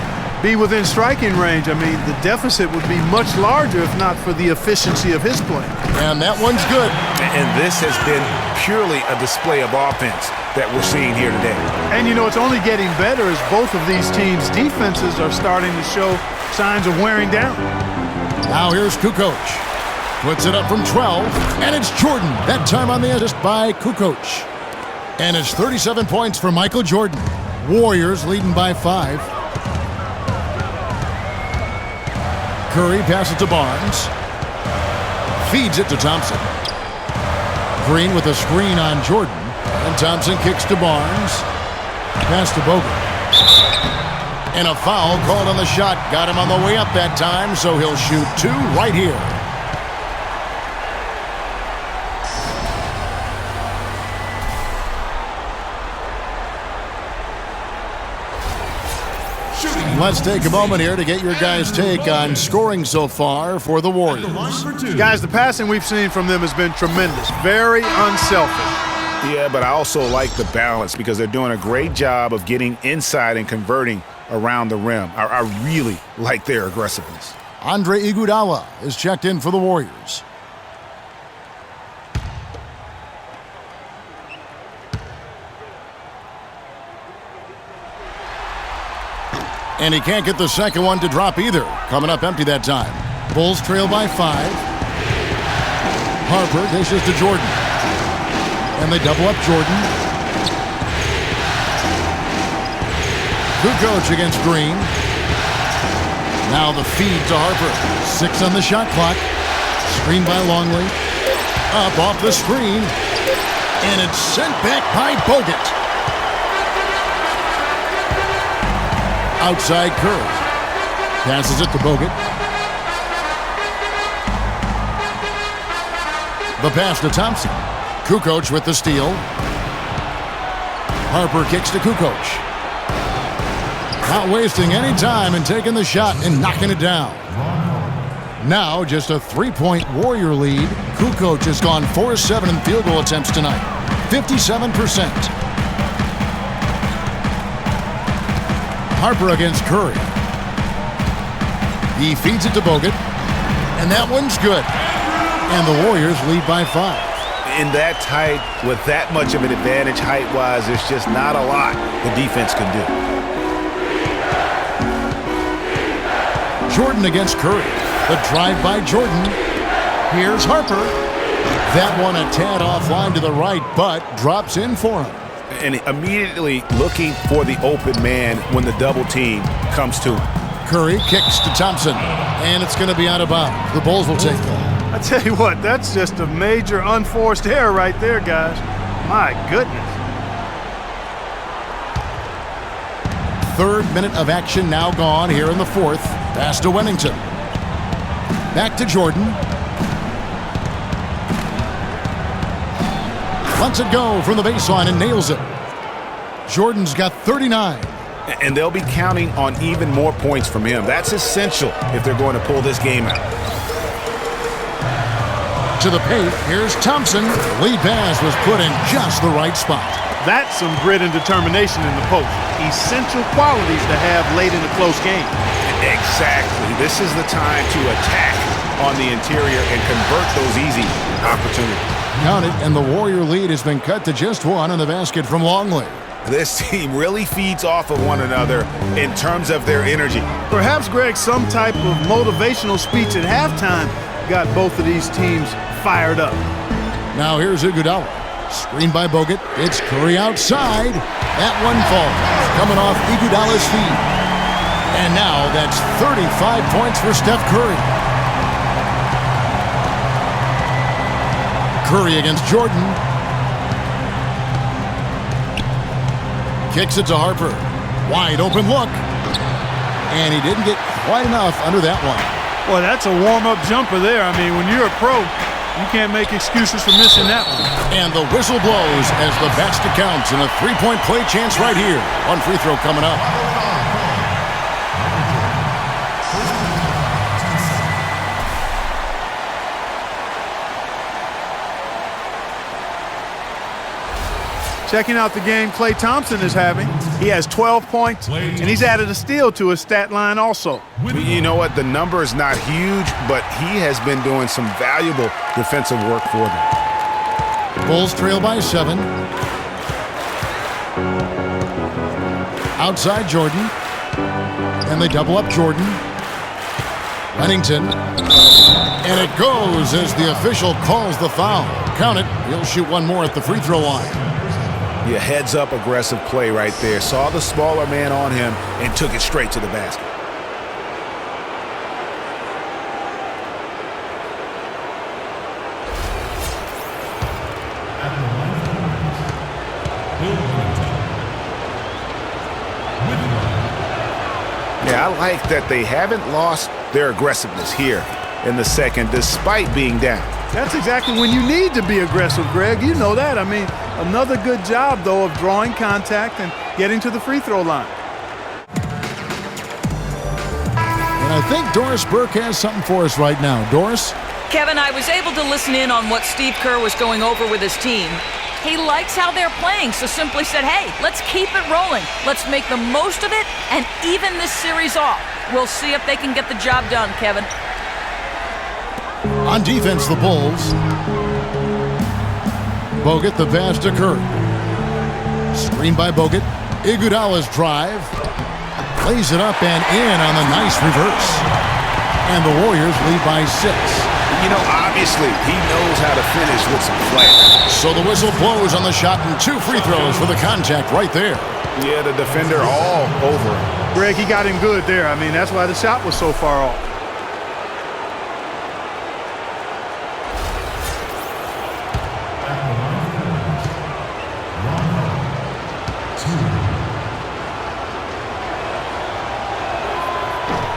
be within striking range. I mean, the deficit would be much larger if not for the efficiency of his play. And that one's good. And this has been purely a display of offense that we're seeing here today. And, you know, it's only getting better as both of these teams' defenses are starting to show signs of wearing down. Now here's Kukoc. Puts it up from 12. And it's Jordan. That time on the assist by Kukoc. And it's 37 points for Michael Jordan. Warriors leading by 5. Curry passes to Barnes. Feeds it to Thompson. Green with a screen on Jordan. And Thompson kicks to Barnes. Pass to Bogut. And a foul called on the shot. Got him on the way up that time, so he'll shoot 2 right here. Shooting Let's take a moment here to get your guys' take on scoring so far for the Warriors. Guys, the passing we've seen from them has been tremendous. Very unselfish. Yeah, but I also like the balance because they're doing a great job of getting inside and converting around the rim. I really like their aggressiveness. Andre Iguodala is checked in for the Warriors. And he can't get the second one to drop either. Coming up empty that time. Bulls trail by 5. Harper dishes to Jordan. And they double up Jordan. Kukoc against Green. Now the feed to Harper. 6 on the shot clock. Screen by Longley. Up off the screen. And it's sent back by Bogut. Outside Curry. Passes it to Bogut. The pass to Thompson. Kukoc with the steal. Harper kicks to Kukoc. Not wasting any time and taking the shot and knocking it down. Now just a 3-point Warrior lead. Kukoc has gone 4-7 in field goal attempts tonight. 57%. Harper against Curry. He feeds it to Bogut. And that one's good. And the Warriors lead by 5. In that tight, with that much of an advantage height-wise, there's just not a lot the defense can do. Jordan against Curry. The drive by Jordan. Here's Harper. That one a tad offline to the right, but drops in for him. And immediately looking for the open man when the double team comes to him. Curry kicks to Thompson, and it's going to be out of bounds. The Bulls will take that. I tell you what, that's just a major unforced error right there, guys. My goodness. 3rd minute of action now gone here in the 4th. Pass to Wennington. Back to Jordan. Lets it go from the baseline and nails it. Jordan's got 39. And they'll be counting on even more points from him. That's essential if they're going to pull this game out. To the paint, here's Thompson. Lead pass was put in just the right spot. That's some grit and determination in the post. Essential qualities to have late in a close game. Exactly. This is the time to attack on the interior and convert those easy opportunities. Count it, and the Warrior lead has been cut to just 1 on the basket from Longley. This team really feeds off of one another in terms of their energy. Perhaps, Greg, some type of motivational speech at halftime got both of these teams fired up. Now here's Iguodala. Screen by Bogut. It's Curry outside. That one falls. Coming off Iguodala's feet. And now that's 35 points for Steph Curry. Curry against Jordan. Kicks it to Harper. Wide open look. And he didn't get quite enough under that one. Boy, that's a warm-up jumper there. I mean, when you're a pro, you can't make excuses for missing that one. And the whistle blows as the basket counts, and a 3-point play chance right here. One free throw coming up. Checking out the game Klay Thompson is having. He has 12 points, and he's added a steal to his stat line also. You know what? The number is not huge, but he has been doing some valuable defensive work for them. Bulls trail by 7. Outside Jordan. And they double up Jordan. Wennington. And it goes as the official calls the foul. Count it. He'll shoot one more at the free throw line. Yeah, heads-up aggressive play right there. Saw the smaller man on him and took it straight to the basket. Yeah, I like that they haven't lost their aggressiveness here in the second despite being down. That's exactly when you need to be aggressive, Greg. You know that. I mean, another good job, though, of drawing contact and getting to the free throw line. I think Doris Burke has something for us right now. Doris? Kevin, I was able to listen in on what Steve Kerr was going over with his team. He likes how they're playing, so simply said, hey, let's keep it rolling. Let's make the most of it and even this series off. We'll see if they can get the job done, Kevin. On defense, the Bulls. Bogut, the pass to Curry. Screen by Bogut. Iguodala's drive. Lays it up and in on the nice reverse. And the Warriors lead by 6. You know, obviously, he knows how to finish with some flair. So the whistle blows on the shot and 2 free throws for the contact right there. Yeah, the defender all over him. Greg, he got him good there. I mean, that's why the shot was so far off.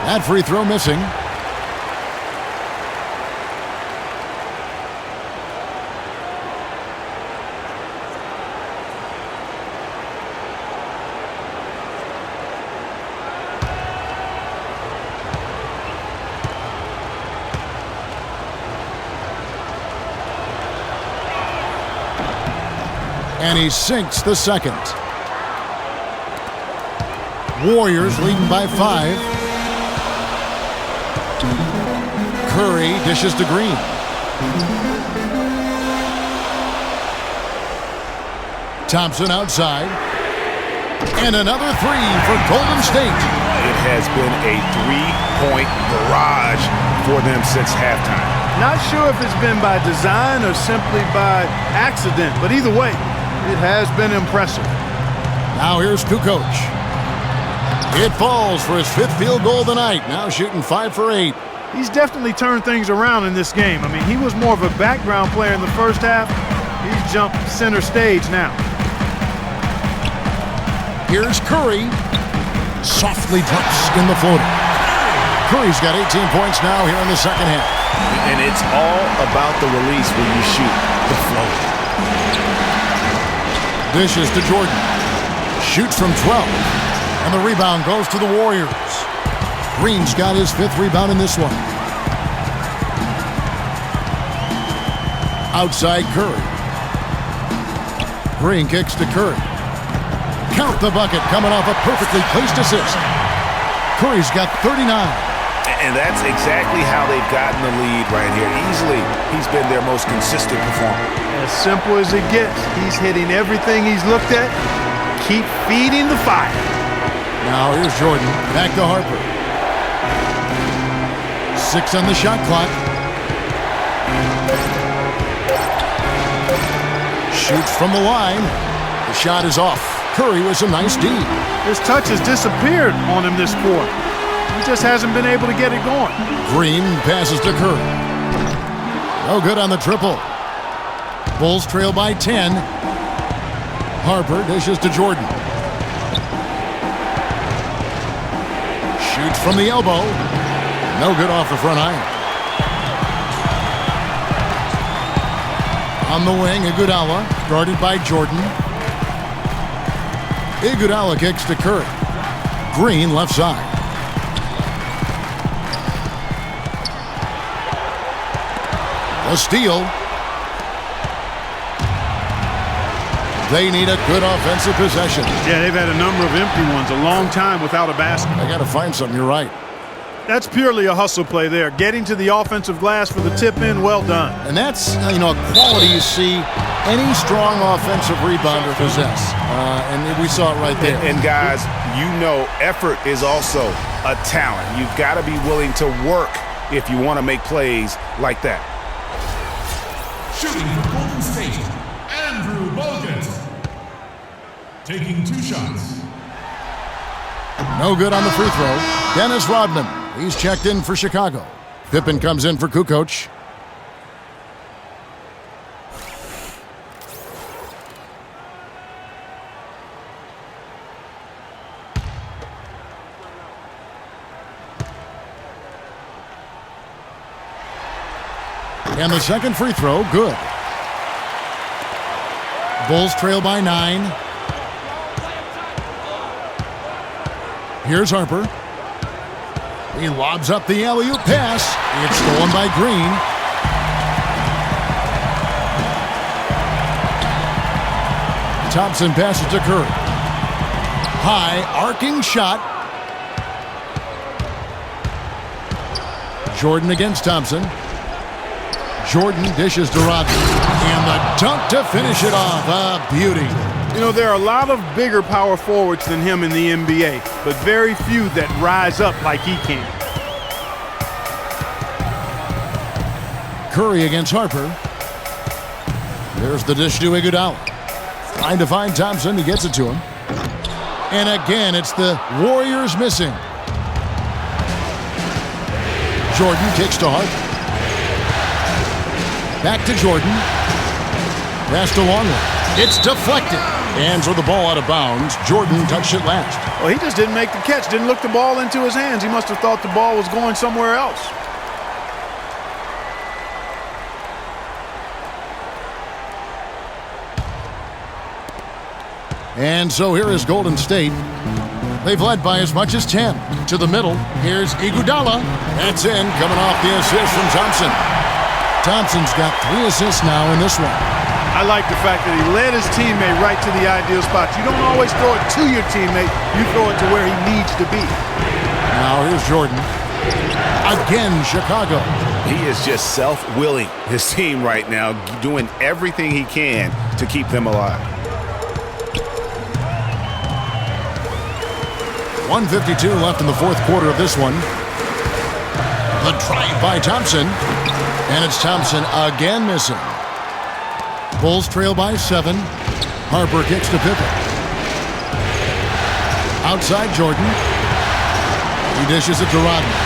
That free throw missing. And he sinks the second. Warriors leading by 5. Curry dishes to Green. Thompson outside. And another 3 for Golden State. It has been a 3-point barrage for them since halftime. Not sure if it's been by design or simply by accident, but either way, it has been impressive. Now here's Kukoc. It falls for his 5th field goal of the night. Now shooting 5 for 8. He's definitely turned things around in this game. I mean, he was more of a background player in the first half. He's jumped center stage now. Here's Curry. Softly drops in the floater. Curry's got 18 points now here in the second half. And it's all about the release when you shoot the float. Dishes to Jordan. Shoots from 12. And the rebound goes to the Warriors. Green's got his 5th rebound in this one. Outside Curry. Green kicks to Curry. Count the bucket coming off a perfectly placed assist. Curry's got 39. And that's exactly how they've gotten the lead right here. Easily, he's been their most consistent performer. As simple as it gets. He's hitting everything he's looked at. Keep feeding the fire. Now here's Jordan. Back to Harper. 6 on the shot clock. Shoots from the line. The shot is off. Curry was a nice D. His touch has disappeared on him this quarter. He just hasn't been able to get it going. Green passes to Curry. No good on the triple. Bulls trail by 10. Harper dishes to Jordan. Shoots from the elbow. No good off the front iron. On the wing, Iguodala, guarded by Jordan. Iguodala kicks to Curry. Green left side. A steal. They need a good offensive possession. Yeah, they've had a number of empty ones, a long time without a basket. They got to find something, you're right. That's purely a hustle play there. Getting to the offensive glass for the tip-in, well done. And that's, a quality you see any strong offensive rebounder possess. And we saw it right there. And guys, effort is also a talent. You've got to be willing to work if you want to make plays like that. Shooting for Golden State, Andrew Bogut. Taking 2 shots. No good on the free throw. Dennis Rodman. He's checked in for Chicago. Pippen comes in for Kukoc. And the second free throw, good. Bulls trail by 9. Here's Harper. He lobs up the alley-oop pass. It's stolen by Green. Thompson passes to Curry. High, arcing shot. Jordan against Thompson. Jordan dishes to Rodman. And the dunk to finish it off. A beauty. You know, there are a lot of bigger power forwards than him in the NBA, but very few that rise up like he can. Curry against Harper. There's the dish to Iguodala. Trying to find Thompson. He gets it to him. And again, it's the Warriors missing. Jordan kicks to Harper. Back to Jordan. Pass to Longley. It's deflected. Hands with the ball out of bounds. Jordan touched it last. Well, he just didn't make the catch, didn't look the ball into his hands. He must have thought the ball was going somewhere else. And so here is Golden State. They've led by as much as 10. To the middle. Here's Iguodala. That's in, coming off the assist from Thompson. Thompson's got 3 assists now in this one. I like the fact that he led his teammate right to the ideal spot. You don't always throw it to your teammate. You throw it to where he needs to be. Now here's Jordan. Again, Chicago. He is just self-willing, his team right now, doing everything he can to keep them alive. 1:52 left in the fourth quarter of this one. The drive by Thompson. And it's Thompson again missing. Bulls trail by 7. Harper kicks to Pippen. Outside Jordan. He dishes it to Rodman.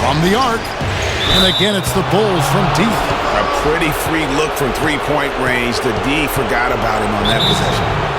From the arc. And again, it's the Bulls from deep. A pretty free look from three-point range. The D forgot about him on that possession.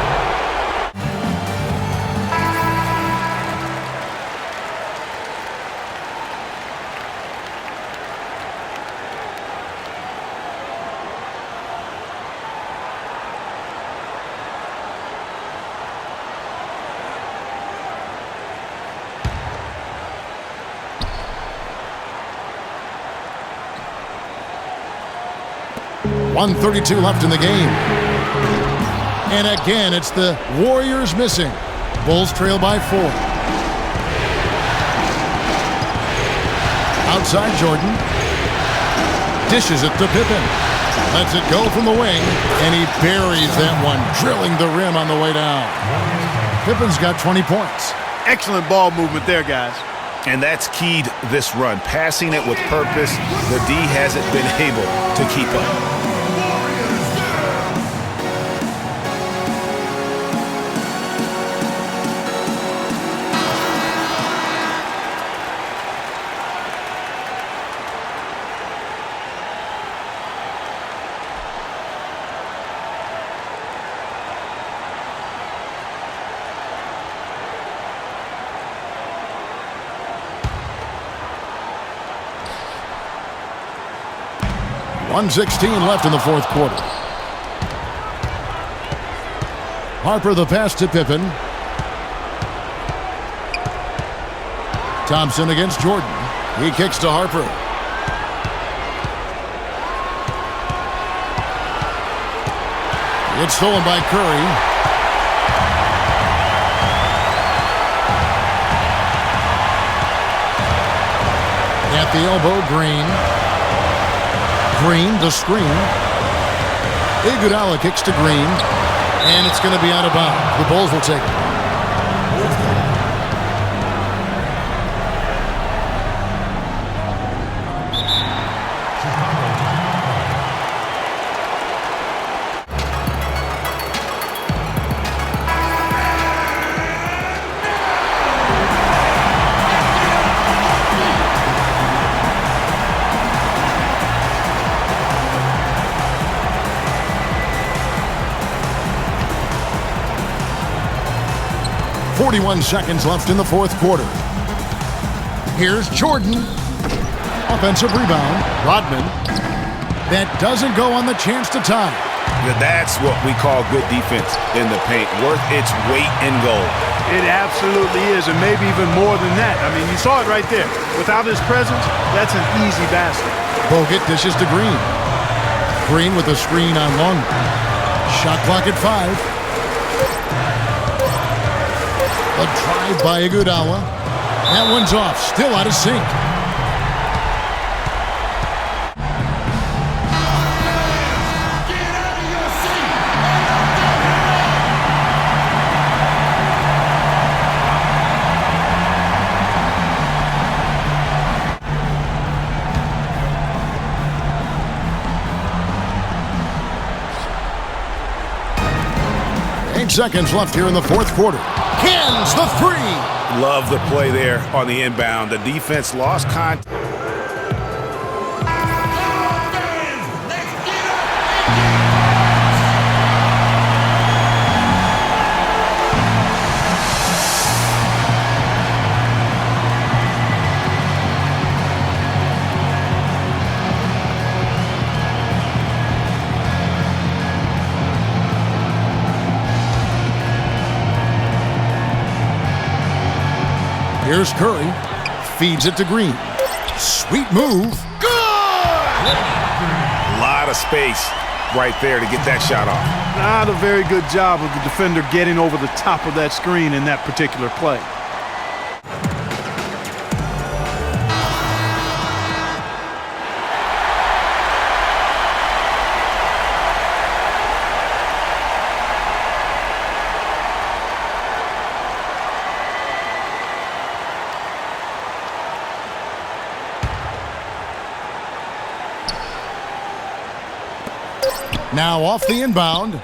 .132 left in the game. And again, it's the Warriors missing. Bulls trail by 4. Outside Jordan. Dishes it to Pippen. Lets it go from the wing. And he buries that one, drilling the rim on the way down. Pippen's got 20 points. Excellent ball movement there, guys. And that's keyed this run. Passing it with purpose. The D hasn't been able to keep up. .116 left in the fourth quarter. Harper the pass to Pippen. Thompson against Jordan. He kicks to Harper. It's stolen by Curry. At the elbow, Green. Green, the screen. Iguodala kicks to Green. And it's going to be out of bounds. The Bulls will take it. .41 seconds left in the fourth quarter. Here's Jordan. Offensive rebound. Rodman. That doesn't go on the chance to tie. That's what we call good defense in the paint, worth its weight in gold. It absolutely is, and maybe even more than that. I mean, you saw it right there. Without his presence, that's an easy basket. Bogut dishes to Green. Green with a screen on Lung. Shot clock at 5. A drive by Iguodala. That one's off, still out of sync. Seconds left here in the fourth quarter. Cans the three. Love the play there on the inbound. The defense lost contact. Here's Curry. Feeds it to Green. Sweet move. Good! A lot of space right there to get that shot off. Not a very good job of the defender getting over the top of that screen in that particular play. Now off the inbound.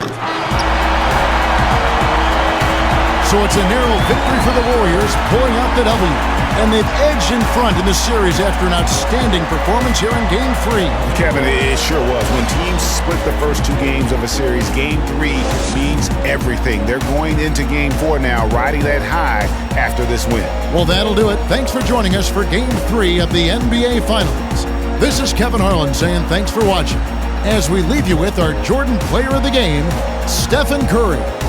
So it's a narrow victory for the Warriors, pulling out the W. And they've edged in front in the series after an outstanding performance here in Game 3. Kevin, it sure was. When teams split the first 2 games of a series, Game 3 means everything. They're going into Game 4 now, riding that high after this win. Well, that'll do it. Thanks for joining us for Game 3 of the NBA Finals. This is Kevin Harlan saying thanks for watching, as we leave you with our Jordan Player of the Game, Steph Curry.